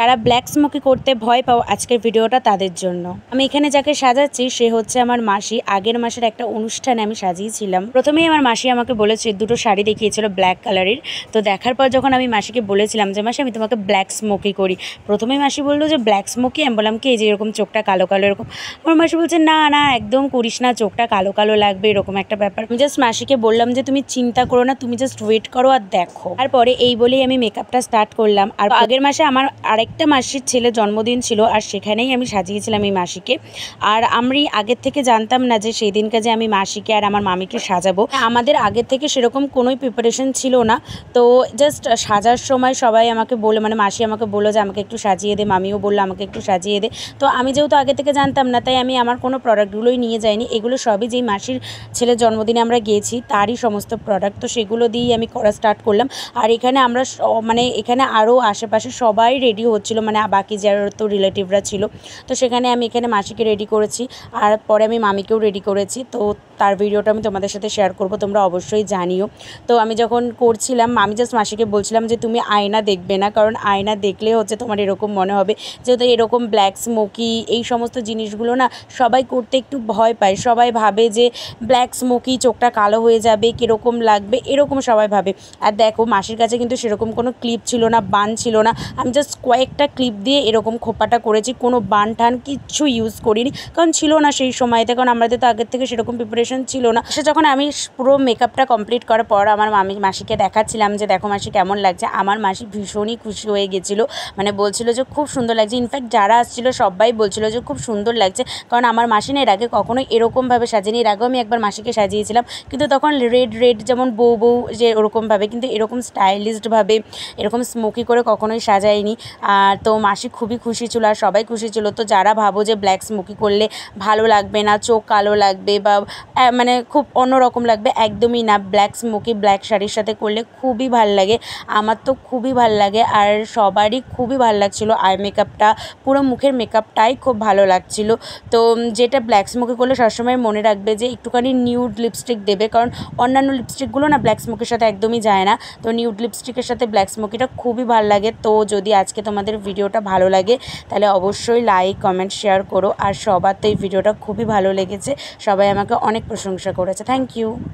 যারা black smoky করতে ভয় পাও আজকের ভিডিওটা তাদের জন্য। আমি এখানে যাকে সাজাচ্ছি সে হচ্ছে আমার মাসি। আগের মাসের একটা অনুষ্ঠানে আমি সাজিয়েছিলাম। প্রথমেই আমার মাসি আমাকে বলেছে, দুটো শাড়ি দেখিয়েছিল ব্ল্যাক কালারের। তো দেখার পর যখন আমি মাসিকে বলেছিলাম যে মাসি আমি তোমাকে ব্ল্যাক স্মোকি করি, প্রথমেই মাসি বললো যে ব্ল্যাক স্মোকি। আমি বললাম কি এই যে এরকম চোখটা কালো কালো এরকম। আমার মাসি বলছে না না একদম করিস না, চোখটা কালো কালো লাগবে এরকম একটা ব্যাপার। আমি জাস্ট মাসিকে বললাম যে তুমি চিন্তা করো না, তুমি জাস্ট ওয়েট করো আর দেখো। তারপরে এই বলেই আমি মেকআপটা স্টার্ট করলাম। আর আগের মাসে আমার আরেকটা মাসির ছেলে জন্মদিন ছিল, আর সেখানেই আমি সাজিয়েছিলাম এই মাসিকে। আর আমি আগের থেকে জানতাম না যে সেই দিনকে যে আমি মাসিকে আর আমার মামিকে সাজাবো। আমাদের আগের থেকে সেরকম কোনোই প্রিপারেশন ছিল না। তো জাস্ট সাজার সময় সবাই আমাকে বলে, মানে মাসি আমাকে বললো যে আমাকে একটু সাজিয়ে দে, মামিও বললো আমাকে একটু সাজিয়ে দে। তো আমি যেহেতু আগে থেকে জানতাম না, তাই আমি আমার কোনো প্রোডাক্টগুলোই নিয়ে যাইনি। এগুলো সবই যেই মাসির ছেলের জন্মদিনে আমরা গিয়েছি তারই সমস্ত প্রোডাক্ট। তো সেগুলো দিয়েই আমি করা স্টার্ট করলাম। আর এখানে আমরা মানে এখানে আরও আশেপাশে সবাই রেডি হচ্ছিলো, মানে বাকি যারা তো রিলেটিভরা ছিল। তো সেখানে আমি এখানে মাসিকে রেডি করেছি, আর পরে আমি মামিকেও রেডি করেছি। তো তার ভিডিওটা আমি তোমাদের সাথে শেয়ার করব, তোমরা অবশ্যই জানিও। তো আমি যখন করছিলাম আমি জাস্ট মাসিকে বলছিলাম যে তুমি আয়না দেখবে না, কারণ আয়না দেখলে হচ্ছে তোমার এরকম মনে হবে। যেহেতু এরকম ব্ল্যাক স্মোকি এই সমস্ত জিনিসগুলো না সবাই করতে একটু ভয় পায়। সবাই ভাবে যে ব্ল্যাক স্মোকি চোখটা কালো হয়ে যাবে, কীরকম লাগবে এরকম সবাই ভাবে। আর দেখো মাসির কাছে কিন্তু সেরকম কোনো ক্লিপ ছিল না, বান ছিল না। আমি জাস্ট কয়েকটা ক্লিপ দিয়ে এরকম খোপাটা করেছি, কোনো বান টান কিচ্ছু ইউজ করিনি, কারণ ছিল না সেই সময়তে, কারণ আমাদের তো আগের থেকে সেরকম প্রিপারেশন ছিল না। সে যখন আমি পুরো মেকআপটা কমপ্লিট করার পর আমার মাসিকে দেখাচ্ছিলাম যে দেখো মাসি কেমন লাগছে, আমার মাসি ভীষণই খুশি হয়ে গেছিলো, মানে বলছিল যে খুব সুন্দর লাগছে। ইনফ্যাক্ট যারা আসছিলো সবাই বলছিল যে খুব সুন্দর লাগছে, কারণ আমার মাসি না এর আগে কখনোই এরকমভাবে সাজিনি। এর আগেও আমি একবার মাসিকে সাজিয়েছিলাম, কিন্তু তখন রেড যেমন বউ বউ যে ওরকমভাবে, কিন্তু এরকম স্টাইলিশডভাবে এরকম স্মোকি করে কখনোই সাজাইনি। আর তো মাসি খুবই খুশি ছিল আর সবাই খুশি ছিল। তো যারা ভাবো যে ব্ল্যাক স্মোকি করলে ভালো লাগবে না, চোখ কালো লাগবে বা মানে খুব অন্যরকম লাগবে, একদমই না। ব্ল্যাক স্মোকি ব্ল্যাক শাড়ির সাথে করলে খুবই ভাল লাগে, আমার তো খুবই ভাল লাগে আর সবারই খুবই ভালো লাগছিলো। আই মেকআপটা পুরো মুখের মেকআপটাই খুব ভালো লাগছিলো। তো যেটা ব্ল্যাক স্মোকি করলে সবসময় মনে রাখবে যে একটুখানি নিউড লিপস্টিক দেবে, কারণ অন্যান্য লিপস্টিকগুলো না ব্ল্যাক স্মোকির সাথে একদমই যায় না। তো নিউড লিপস্টিকের সাথে ব্ল্যাক স্মোকিটা খুবই ভালো লাগে। তো যদি আজকে তোমাদের ভিডিওটা ভালো লাগে তাহলে অবশ্যই লাইক কমেন্ট শেয়ার করো। আর সবার তো এই ভিডিওটা খুবই ভালো লেগেছে, সবাই আমাকে অনেক প্রশংসা করেছে, থ্যাংক ইউ।